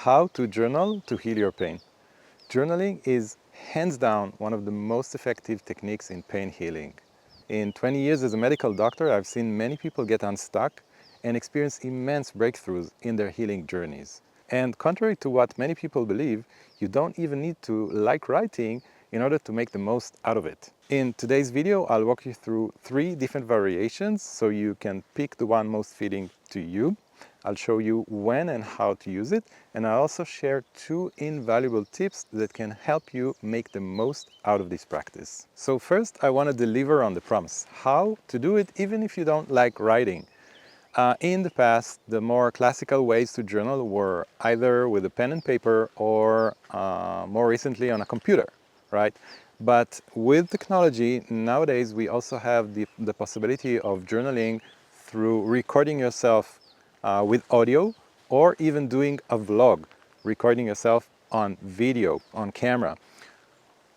How to journal to heal your pain. Journaling is hands down one of the most effective techniques in pain healing. In 20 years as a medical doctor, I've seen many people get unstuck and experience immense breakthroughs in their healing journeys. And contrary to what many people believe, you don't even need to like writing in order to make the most out of it. In today's video, I'll walk you through 3 different variations so you can pick the one most fitting to you. I'll show you when and how to use it, and I'll also share 2 invaluable tips that can help you make the most out of this practice. So first, I want to deliver on the promise, how to do it even if you don't like writing. In the past, the more classical ways to journal were either with a pen and paper or more recently on a computer, right? But with technology, nowadays we also have the possibility of journaling through recording yourself with audio, or even doing a vlog, recording yourself on video, on camera.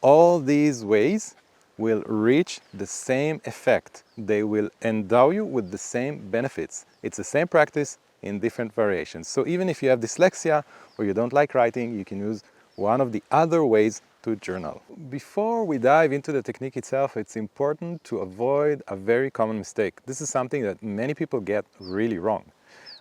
All these ways will reach the same effect. They will endow you with the same benefits. It's the same practice in different variations. So even if you have dyslexia or you don't like writing, you can use one of the other ways to journal. Before we dive into the technique itself, it's important to avoid a very common mistake. This is something that many people get really wrong.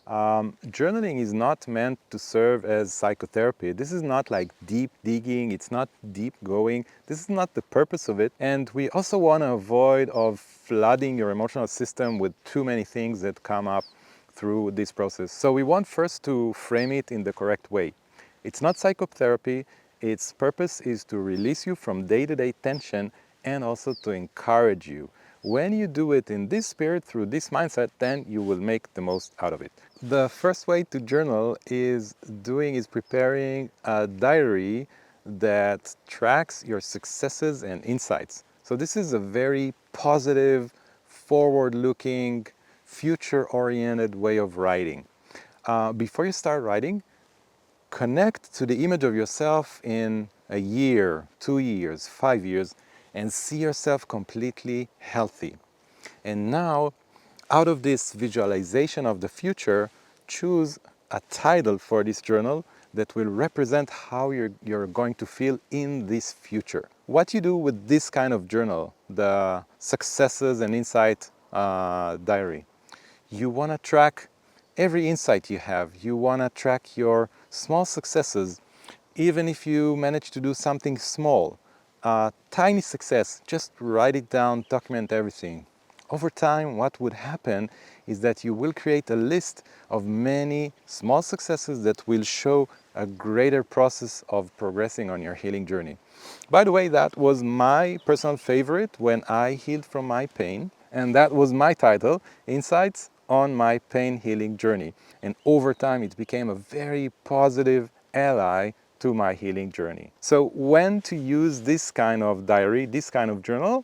Journaling is not meant to serve as psychotherapy. This is not like deep digging, it's not deep going. This is not the purpose of it. And we also want to avoid of flooding your emotional system with too many things that come up through this process. So we want first to frame it in the correct way. It's not psychotherapy. Its purpose is to release you from day-to-day tension and also to encourage you. When you do it in this spirit, through this mindset, then you will make the most out of it. The first way to journal is preparing a diary that tracks your successes and insights. So this is a very positive, forward-looking, future-oriented way of writing. Before you start writing, connect to the image of yourself in a year, 2 years, 5 years, and see yourself completely healthy. And now, out of this visualization of the future, choose a title for this journal that will represent how you're going to feel in this future. What you do with this kind of journal, the successes and insight diary, you want to track every insight you have. You want to track your small successes, even if you manage to do something small. Tiny success, just write it down, document everything. Over time, what would happen is that you will create a list of many small successes that will show a greater process of progressing on your healing journey. By the way, that was my personal favorite when I healed from my pain, and that was my title, Insights on My Pain Healing Journey. And over time, it became a very positive ally to my healing journey. So when to use this kind of diary, this kind of journal,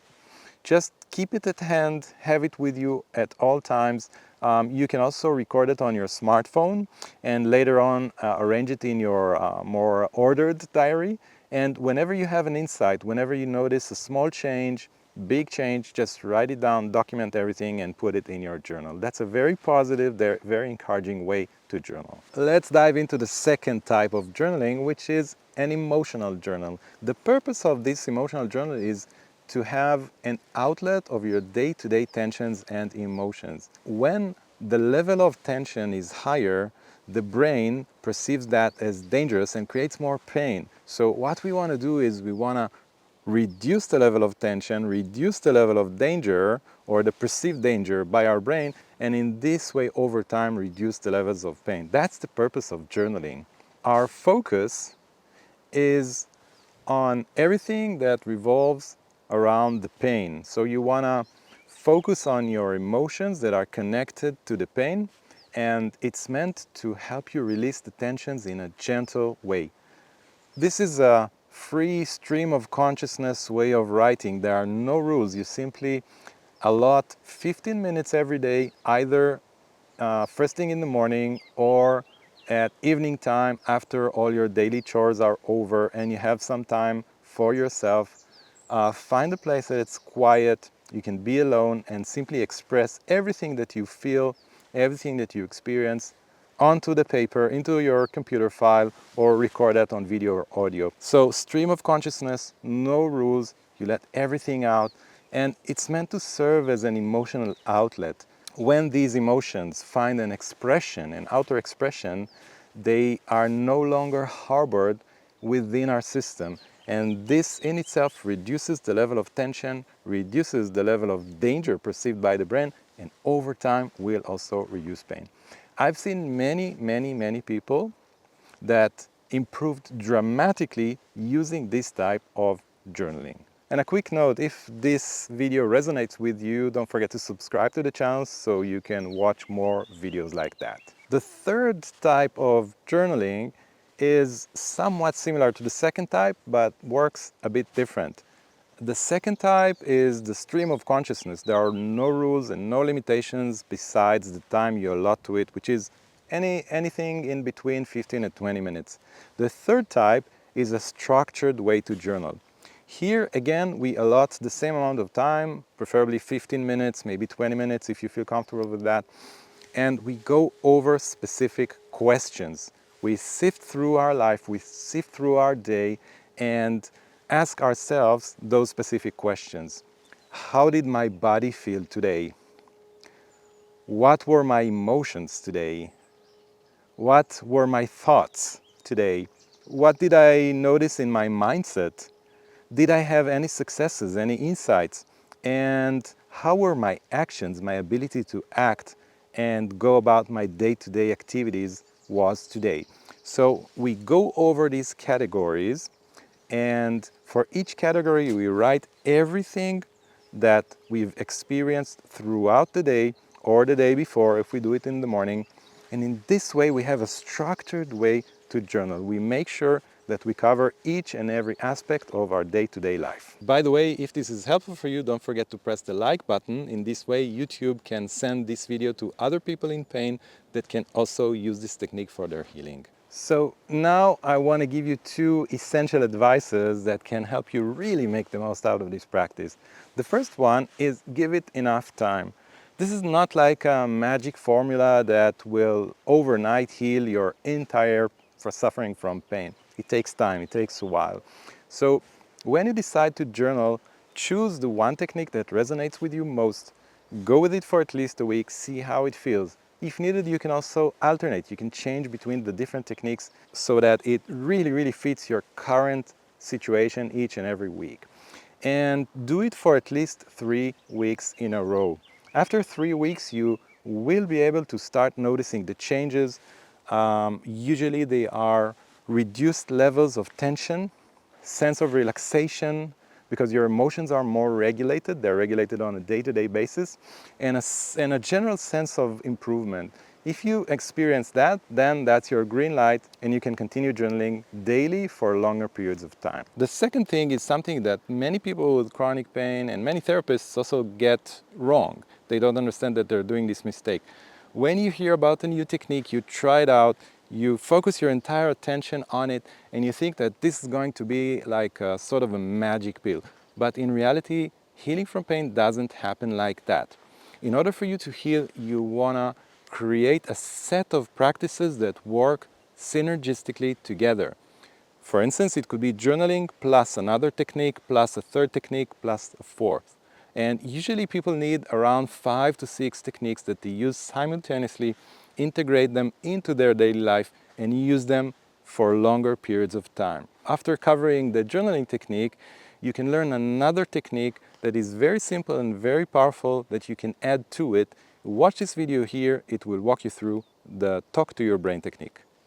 just keep it at hand, have it with you at all times. You can also record it on your smartphone and later on arrange it in your more ordered diary. And whenever you have an insight, whenever you notice a small change, big change, just write it down, document everything and put it in your journal. That's a very positive, very encouraging way to journal. Let's dive into the second type of journaling, which is an emotional journal. The purpose of this emotional journal is to have an outlet of your day-to-day tensions and emotions. When the level of tension is higher, the brain perceives that as dangerous and creates more pain. So what we want to do is we want to reduce the level of tension, reduce the level of danger or the perceived danger by our brain, and in this way over time reduce the levels of pain. That's the purpose of journaling. Our focus is on everything that revolves around the pain. So you want to focus on your emotions that are connected to the pain, and it's meant to help you release the tensions in a gentle way. This is a free stream of consciousness way of writing. There are no rules. You simply allot 15 minutes every day, either first thing in the morning or at evening time after all your daily chores are over and you have some time for yourself. Find a place that it's quiet, you can be alone and simply express everything that you feel, everything that you experience onto the paper, into your computer file, or record that on video or audio. So stream of consciousness, no rules, you let everything out, and it's meant to serve as an emotional outlet. When these emotions find an expression, an outer expression, they are no longer harbored within our system. And this in itself reduces the level of tension, reduces the level of danger perceived by the brain, and over time will also reduce pain. I've seen many people that improved dramatically using this type of journaling. And a quick note, if this video resonates with you, don't forget to subscribe to the channel so you can watch more videos like that. The third type of journaling is somewhat similar to the second type, but works a bit different. The second type is the stream of consciousness. There are no rules and no limitations besides the time you allot to it, which is anything in between 15 and 20 minutes. The third type is a structured way to journal. Here again, we allot the same amount of time, preferably 15 minutes, maybe 20 minutes if you feel comfortable with that. And we go over specific questions. We sift through our life, we sift through our day, and ask ourselves those specific questions. How did my body feel today? What were my emotions today? What were my thoughts today? What did I notice in my mindset? Did I have any successes, any insights? And how were my actions, my ability to act and go about my day-to-day activities was today? So we go over these categories, and for each category we write everything that we've experienced throughout the day or the day before if we do it in the morning. And in this way we have a structured way to journal. We make sure that we cover each and every aspect of our day-to-day life. By the way, if this is helpful for you, don't forget to press the like button. In this way, YouTube can send this video to other people in pain that can also use this technique for their healing. So now I want to give you two essential advices that can help you really make the most out of this practice. The first one is give it enough time. This is not like a magic formula that will overnight heal your entire suffering from pain. It takes time, it takes a while. So when you decide to journal, choose the one technique that resonates with you most. Go with it for at least a week, see how it feels. If needed, you can also alternate. You can change between the different techniques so that it really fits your current situation each and every week. And do it for at least 3 weeks in a row. After 3 weeks, you will be able to start noticing the changes. Usually they are reduced levels of tension, sense of relaxation, because your emotions are more regulated. They're regulated on a day-to-day basis, and a general sense of improvement. If you experience that, then that's your green light and you can continue journaling daily for longer periods of time. The second thing is something that many people with chronic pain and many therapists also get wrong. They don't understand that they're doing this mistake. When you hear about a new technique, you try it out, you focus your entire attention on it, and you think that this is going to be like a sort of a magic pill. But in reality, healing from pain doesn't happen like that. In order for you to heal, you wanna create a set of practices that work synergistically together. For instance, it could be journaling plus another technique, plus a third technique, plus a fourth. And usually people need around 5 to 6 techniques that they use simultaneously, integrate them into their daily life, and use them for longer periods of time. After covering the journaling technique, you can learn another technique that is very simple and very powerful that you can add to it. Watch this video here, it will walk you through the Talk to Your Brain technique.